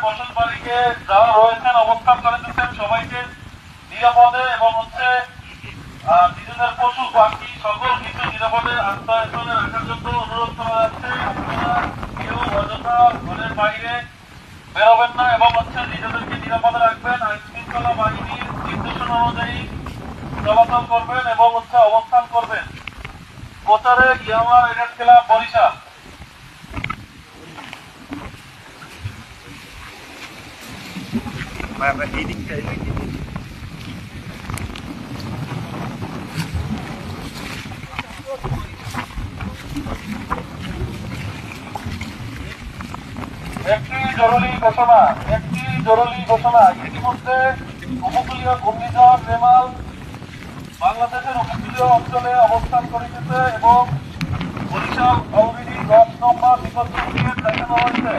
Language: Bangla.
বসত বাড়িকে যারা রয়েছেন অবস্থান করেছেন সবাইকে নিরাপদে এবং নিজেদের পশু পাখি সকল কিছু নিরাপদে আস্থায়নে রাখার জন্য অনুরোধ করা যাচ্ছে। আপনারা কেউ অযথা ঘরের বাইরে বেরোবেন না এবং নিজেদেরকে নিরাপদে রাখবেন। আইন শৃঙ্খলা বাহিনীর নির্দেশনা অনুযায়ী চলাচল করবেন এবং অবস্থান করবেন। প্রচারে ইয়ামা রাইডার্স ক্লাব বরিশাল। এই দিকটা একটি জরুরি ঘোষণা ইতিমধ্যে উপকূলীয় ঘূর্ণিঝড় রেমাল বাংলাদেশের উপকূলীয় অঞ্চলে অবস্থান করিতেছে এবং বরিশাল অলরেডি 10 নম্বর বিপদ সংকেত দেখানো হয়েছে।